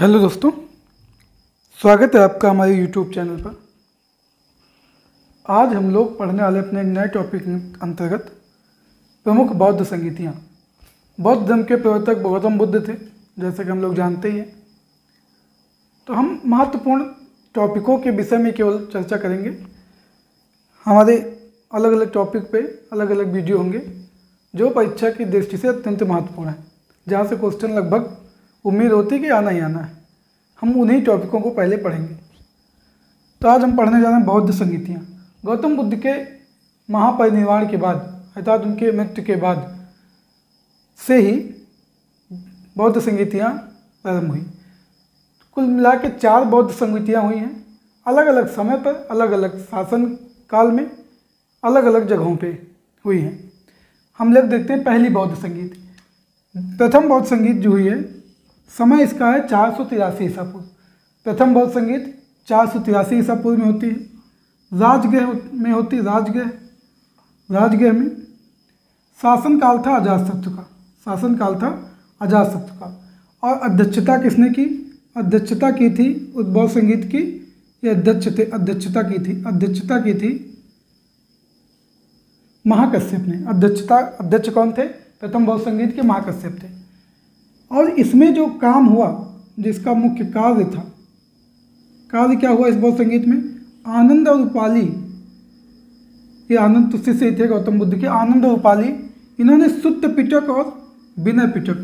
Hello दोस्तों, स्वागत है आपका हमारे यूट्यूब चैनल पर। आज हम लोग पढ़ने वाले अपने नए टॉपिक के अंतर्गत प्रमुख बौद्ध संगीतियाँ। बौद्ध धर्म के प्रवर्तक गौतम बुद्ध थे, जैसे कि हम लोग जानते ही हैं। तो हम महत्वपूर्ण टॉपिकों के विषय में केवल चर्चा करेंगे। हमारे अलग अलग टॉपिक पे अलग अलग वीडियो होंगे जो परीक्षा की दृष्टि से अत्यंत महत्वपूर्ण है, जहाँ से क्वेश्चन लगभग उम्मीद होती है कि आना ही आना है। हम उन्हीं टॉपिकों को पहले पढ़ेंगे। तो आज हम पढ़ने जा रहे हैं बौद्ध संगीतियाँ। गौतम बुद्ध के महापरिनिर्वाण के बाद अर्थात उनके मृत्यु के बाद से ही बौद्ध संगीतियाँ प्रारंभ हुई। कुल मिला के 4 बौद्ध संगीतियाँ हुई हैं, अलग अलग समय पर, अलग अलग शासन काल में, अलग अलग जगहों पे हुई हैं। हम लोग देखते हैं पहली बौद्ध संगीत। प्रथम बौद्ध संगीत जो हुई है, समय इसका है 483 ईसा पूर्व। प्रथम बौद्ध संगीत 483 ईसा पूर्व में होती है, राजगृह में होती है। राजगृह में शासन काल था अजातशत्रु का। शासन काल था अजातशत्रु का। और अध्यक्षता किसने की? अध्यक्षता की थी उस बौद्ध संगीत की, ये अध्यक्षता की थी महाकश्यप ने। अध्यक्ष कौन थे? प्रथम बौद्ध संगीत के महाकश्यप थे। और इसमें जो काम हुआ, जिसका मुख्य कार्य था, कार्य क्या हुआ इस बौद्ध संगीत में? आनंद और उपाली, ये आनंद तुष्टि से थे गौतम बुद्ध के। आनंद और उपाली, इन्होंने सुत्त पिटक और विनय पिटक,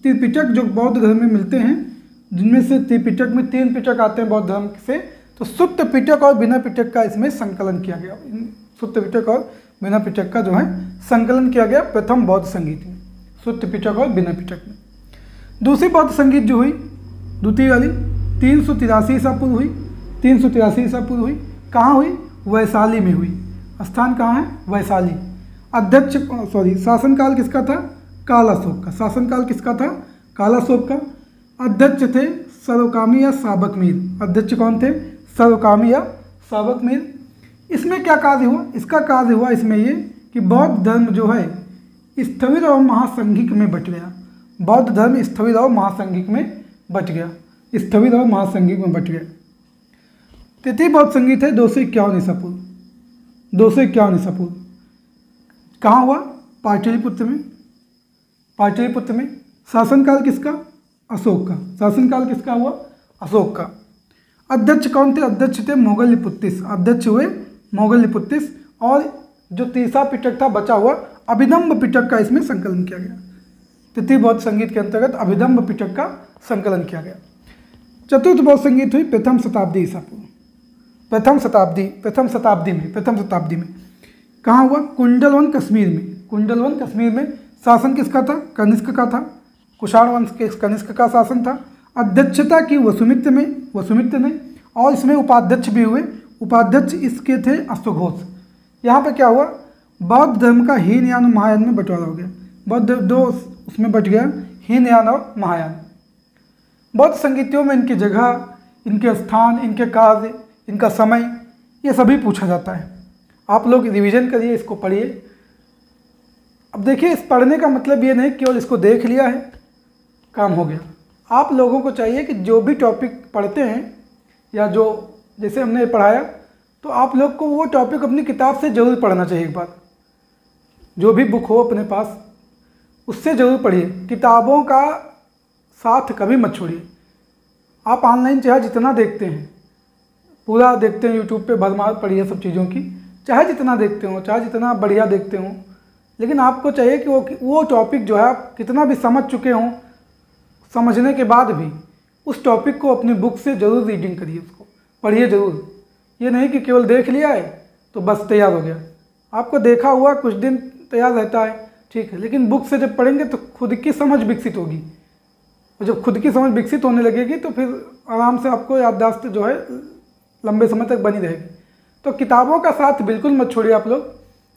त्रिपिटक जो बौद्ध धर्म में मिलते हैं, जिनमें से त्रिपिटक में 3 पिटक आते हैं बौद्ध धर्म से, तो सुत्त पिटक और विनय पिटक का इसमें संकलन किया गया। सुत्त पिटक और विनय पिटक का जो है संकलन किया गया प्रथम बौद्ध संगीत में, सुत्त पिटक और विनय पिटक में। दूसरी बौद्ध संगीत जो हुई, द्वितीय वाली, 383 ईसा पूर्व हुई। 383 ईसा पूर्व हुई। कहाँ हुई? वैशाली में हुई। स्थान कहाँ है? वैशाली। शासनकाल किसका था? कालाशोक का। शासनकाल किसका था? कालाशोक का। अध्यक्ष थे सर्वकामी या साबक मीर। अध्यक्ष कौन थे? सर्वकामी या साबक मीर। इसमें क्या कार्य हुआ? इसका कार्य हुआ इसमें ये कि बौद्ध धर्म जो है स्थविर और महासंघिक में बट गया। बौद्ध धर्म स्थविर और महासंघिक में बट गया। स्थविर और महासंघिक में बट गया। तृतीय बौद्ध संगीत है 251 ईसा पूर्व। 251 ईसा पूर्व कहाँ हुआ? पाटलिपुत्र में। पाटलिपुत्र में। शासनकाल किसका? अशोक का। शासनकाल किसका हुआ? अशोक का। अध्यक्ष कौन थे? अध्यक्ष थे मोगललिपुत्तिस। अध्यक्ष हुए मोगललिपुत्तिस। और जो तीसरा पिटक था बचा हुआ, अभिनव पिटक का इसमें संकलन किया गया। तृतीय बौद्ध संगीत के अंतर्गत अभिनव पिटक का संकलन किया गया। चतुर्थ बौद्ध संगीत हुई प्रथम शताब्दी ईसा पूर्व। प्रथम शताब्दी में कहाँ हुआ? कुंडलवन कश्मीर में। कुंडलवन कश्मीर में। शासन किसका था? कनिष्क का था। कुषाण वंश के कनिष्क का शासन था। अध्यक्षता की वसुमित्र ने। और इसमें उपाध्यक्ष भी हुए। उपाध्यक्ष इसके थे अश्वघोष। यहाँ पे क्या हुआ? बौद्ध धर्म का हीनयान और महायान में बंटवारा हो गया। बौद्ध दो उसमें बट गया, हीनयान और महायान। बौद्ध संगीतियों में इनकी जगह, इनके स्थान, इनके कार्य, इनका समय, ये सभी पूछा जाता है। आप लोग रिवीजन करिए, इसको पढ़िए। अब देखिए, इस पढ़ने का मतलब ये नहीं केवल इसको देख लिया है काम हो गया। आप लोगों को चाहिए कि जो भी टॉपिक पढ़ते हैं या जो जैसे हमने पढ़ाया, तो आप लोग को वो टॉपिक अपनी किताब से ज़रूर पढ़ना चाहिए। एक बार जो भी बुक हो अपने पास, उससे ज़रूर पढ़िए। किताबों का साथ कभी मत छोड़िए। आप ऑनलाइन चाहे जितना देखते हैं, पूरा देखते हैं यूट्यूब पे, भरमार पढ़िए सब चीज़ों की, चाहे जितना देखते हो, चाहे जितना बढ़िया देखते हो, लेकिन आपको चाहिए कि वो टॉपिक जो है आप कितना भी समझ चुके हों, समझने के बाद भी उस टॉपिक को अपनी बुक से ज़रूर रीडिंग करिए, उसको पढ़िए ज़रूर। ये नहीं कि केवल देख लिया है तो बस तैयार हो गया। आपको देखा हुआ कुछ दिन तैयार रहता है, ठीक है, लेकिन बुक से जब पढ़ेंगे तो खुद की समझ विकसित होगी। और जब खुद की समझ विकसित होने लगेगी तो फिर आराम से आपको याददाश्त जो है लंबे समय तक बनी रहेगी। तो किताबों का साथ बिल्कुल मत छोड़िए आप लोग।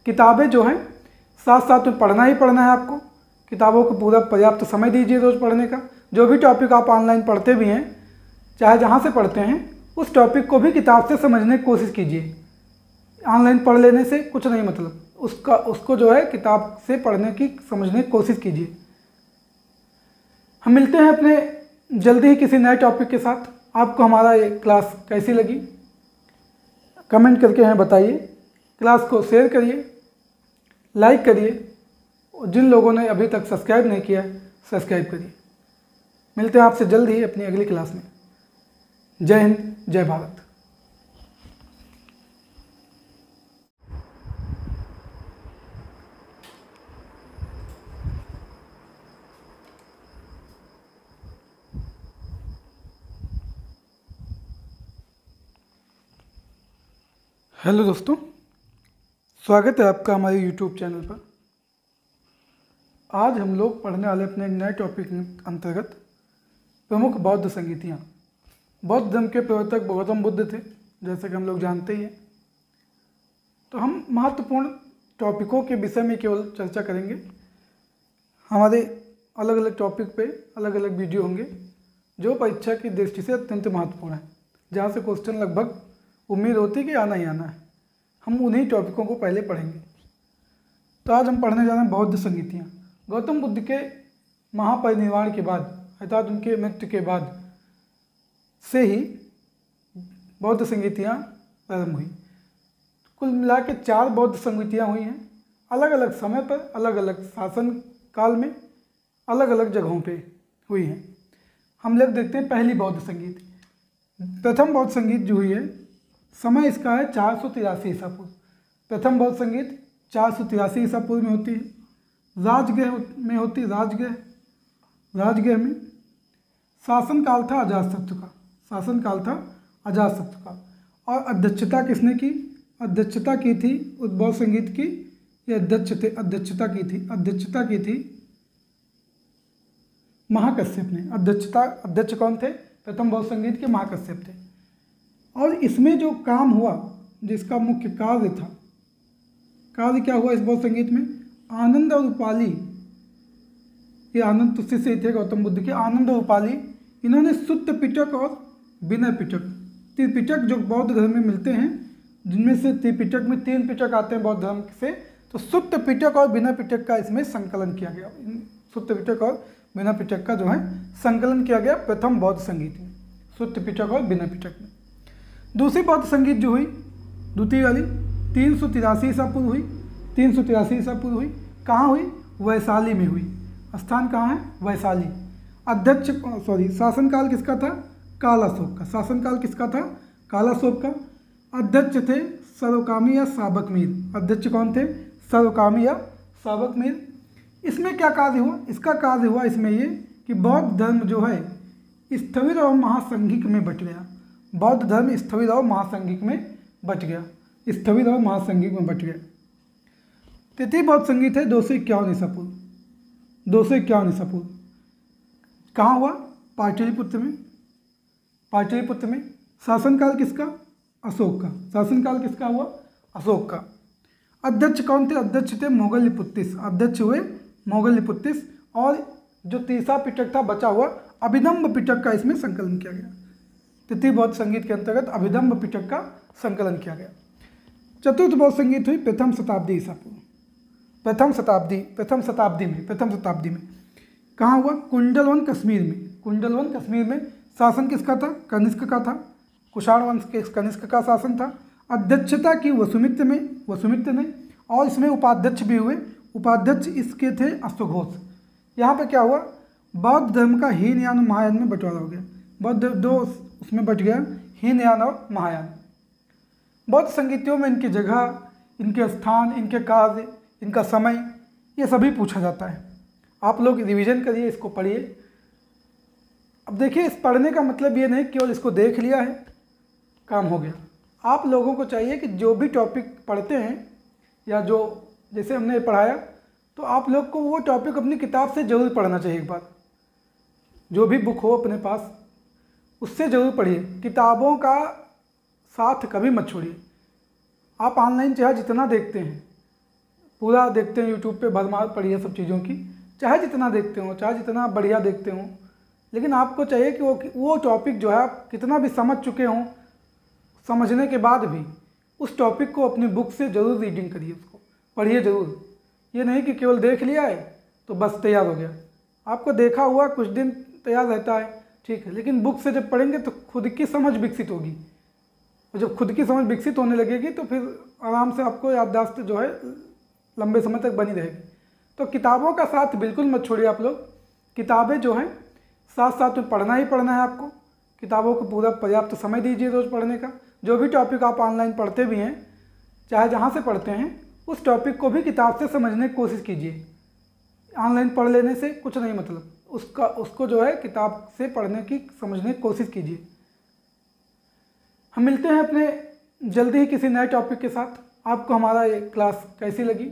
किताबें जो हैं साथ साथ में पढ़ना ही पढ़ना है आपको। किताबों को पूरा पर्याप्त समय दीजिए रोज़ पढ़ने का। जो भी टॉपिक आप ऑनलाइन पढ़ते भी हैं, चाहे जहाँ से पढ़ते हैं, उस टॉपिक को भी किताब से समझने की कोशिश कीजिए। ऑनलाइन पढ़ लेने से कुछ नहीं मतलब, उसको जो है किताब से पढ़ने की, समझने की कोशिश कीजिए। हम मिलते हैं अपने जल्दी ही किसी नए टॉपिक के साथ। आपको हमारा ये क्लास कैसी लगी कमेंट करके हमें बताइए। क्लास को शेयर करिए, लाइक करिए, और जिन लोगों ने अभी तक सब्सक्राइब नहीं किया है सब्सक्राइब करिए। मिलते हैं आपसे जल्द ही अपनी अगली क्लास में। जय हिंद, जय भारत। हेलो दोस्तों, स्वागत है आपका हमारे YouTube चैनल पर। आज हम लोग पढ़ने वाले अपने नए टॉपिक के अंतर्गत प्रमुख बौद्ध संगीतियाँ। बौद्ध धर्म के प्रवर्तक गौतम बुद्ध थे, जैसे कि हम लोग जानते ही हैं। तो हम महत्वपूर्ण टॉपिकों के विषय में केवल चर्चा करेंगे। हमारे अलग अलग टॉपिक पे अलग अलग वीडियो होंगे जो परीक्षा की दृष्टि से अत्यंत महत्वपूर्ण है, जहाँ से क्वेश्चन लगभग उम्मीद होती है कि आना ही आना है। हम उन्हीं टॉपिकों को पहले पढ़ेंगे। तो आज हम पढ़ने जा रहे हैं बौद्ध संगीतियाँ। गौतम बुद्ध के महापरिनिर्वाण के बाद अर्थात उनके मृत्यु के बाद से ही बौद्ध संगीतियाँ प्रारंभ हुई। कुल मिला के 4 बौद्ध संगीतियाँ हुई हैं, अलग अलग समय पर, अलग अलग शासन काल में, अलग अलग जगहों पे हुई हैं। हम लोग देखते हैं पहली बौद्ध संगीत। प्रथम बौद्ध संगीत जो हुई है, समय इसका है 483 ईसा पूर्व। प्रथम बौद्ध संगीत 483 ईसा पूर्व में होती है। राजगृह में होती है। राजगृह में शासनकाल था अजातशत्रु का। शासनकाल था अजातशत्रु का। और अध्यक्षता किसने की? अध्यक्षता की थी उस बौद्ध संगीत की, ये अध्यक्षता की थी महाकश्यप ने। अध्यक्ष कौन थे? प्रथम बौद्ध संगीत के महाकश्यप थे। और इसमें जो काम हुआ, जिसका मुख्य कार्य था, कार्य क्या हुआ इस बौद्ध संगीत में? आनंद और उपाली, ये आनंद तुष्टि से थे गौतम बुद्ध के। आनंद और उपाली, इन्होंने सुत्त पिटक और विनय पिटक, त्रिपिटक जो बौद्ध धर्म में मिलते हैं, जिनमें से त्रिपिटक में 3 पिटक आते हैं बौद्ध धर्म से, तो सुत्त पिटक और विनय पिटक का इसमें संकलन किया गया। सुत्त पिटक और विनय पिटक का जो है संकलन किया गया प्रथम बौद्ध संगीत में, सुत्त पिटक और विनय पिटक में। दूसरी बौद्ध संगीत जो हुई, द्वितीय वाली, 383 ईसा पूर्व हुई। 383 ईसा पूर्व हुई। कहाँ हुई? वैशाली में हुई। स्थान कहाँ है? वैशाली। शासनकाल किसका था? कालाशोक का। शासनकाल किसका था? कालाशोक का। अध्यक्ष थे सर्वकामी या साबक मीर। अध्यक्ष कौन थे? सर्वकामी या साबक मीर। इसमें क्या कार्य हुआ? इसका कार्य हुआ इसमें ये कि बौद्ध धर्म जो है स्थविर और महासंघिक में बट गया। बौद्ध धर्म स्थविर और महासंघिक में बट गया। स्थविर और महासंघिक में बट गया। तृतीय बौद्ध संगीत है 251 ईसा पूर्व। 251 ईसा पूर्व कहाँ हुआ? पाटलिपुत्र में। पाटलिपुत्र में। शासनकाल किसका? अशोक का। शासनकाल किसका हुआ? अशोक का। अध्यक्ष कौन थे? अध्यक्ष थे मोगललिपुत्तिस। अध्यक्ष हुए मोगललिपुत्तिस। और जो तीसरा पिटक था बचा हुआ, अभिनव पिटक का इसमें संकलन किया गया। तृतीय बौद्ध संगीत के अंतर्गत अभिनव पिटक का संकलन किया गया। चतुर्थ बौद्ध संगीत हुई प्रथम शताब्दी ईसा पूर्व। प्रथम शताब्दी में कहाँ हुआ? कुंडलवन कश्मीर में। कुंडलवन कश्मीर में। शासन किसका था? कनिष्क का था। कुषाण वंश के कनिष्क का शासन था। अध्यक्षता की वसुमित्र ने। और इसमें उपाध्यक्ष भी हुए। उपाध्यक्ष इसके थे अश्वघोष। यहाँ पे क्या हुआ? बौद्ध धर्म का हीनयान और महायान में बंटवारा हो गया। बौद्ध दो उसमें बट गया, हीनयान और महायान। बौद्ध संगीतियों में इनकी जगह, इनके स्थान, इनके कार्य, इनका समय, ये सभी पूछा जाता है। आप लोग रिवीजन करिए, इसको पढ़िए। अब देखिए, इस पढ़ने का मतलब ये नहीं केवल इसको देख लिया है काम हो गया। आप लोगों को चाहिए कि जो भी टॉपिक पढ़ते हैं या जो जैसे हमने पढ़ाया, तो आप लोग को वो टॉपिक अपनी किताब से ज़रूर पढ़ना चाहिए। एक बार जो भी बुक हो अपने पास, उससे ज़रूर पढ़िए। किताबों का साथ कभी मत छोड़िए। आप ऑनलाइन चाहे जितना देखते हैं, पूरा देखते हैं यूट्यूब पे, भरमार पढ़िए सब चीज़ों की, चाहे जितना देखते हो, चाहे जितना बढ़िया देखते हो, लेकिन आपको चाहिए कि वो टॉपिक जो है आप कितना भी समझ चुके हों, समझने के बाद भी उस टॉपिक को अपनी बुक से ज़रूर रीडिंग करिए, उसको पढ़िए ज़रूर। ये नहीं कि केवल देख लिया है तो बस तैयार हो गया। आपको देखा हुआ कुछ दिन तैयार रहता है, ठीक है, लेकिन बुक से जब पढ़ेंगे तो खुद की समझ विकसित होगी, और जब खुद की समझ विकसित होने लगेगी तो फिर आराम से आपको याददाश्त जो है लंबे समय तक बनी रहेगी। तो किताबों का साथ बिल्कुल मत छोड़िए आप लोग। किताबें जो हैं साथ साथ में पढ़ना ही पढ़ना है आपको। किताबों को पूरा पर्याप्त समय दीजिए रोज़ पढ़ने का। जो भी टॉपिक आप ऑनलाइन पढ़ते भी हैं, चाहे जहाँ से पढ़ते हैं, उस टॉपिक को भी किताब से समझने की कोशिश कीजिए। ऑनलाइन पढ़ लेने से कुछ नहीं मतलब, उसको जो है किताब से पढ़ने की समझने की कोशिश कीजिए। हम मिलते हैं अपने जल्दी ही किसी नए टॉपिक के साथ। आपको हमारा ये क्लास कैसी लगी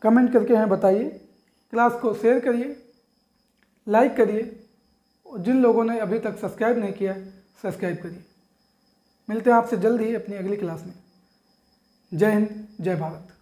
कमेंट करके हमें बताइए। क्लास को शेयर करिए, लाइक करिए, और जिन लोगों ने अभी तक सब्सक्राइब नहीं किया सब्सक्राइब करिए। मिलते हैं आपसे जल्द ही अपनी अगली क्लास में। जय हिंद, जय भारत।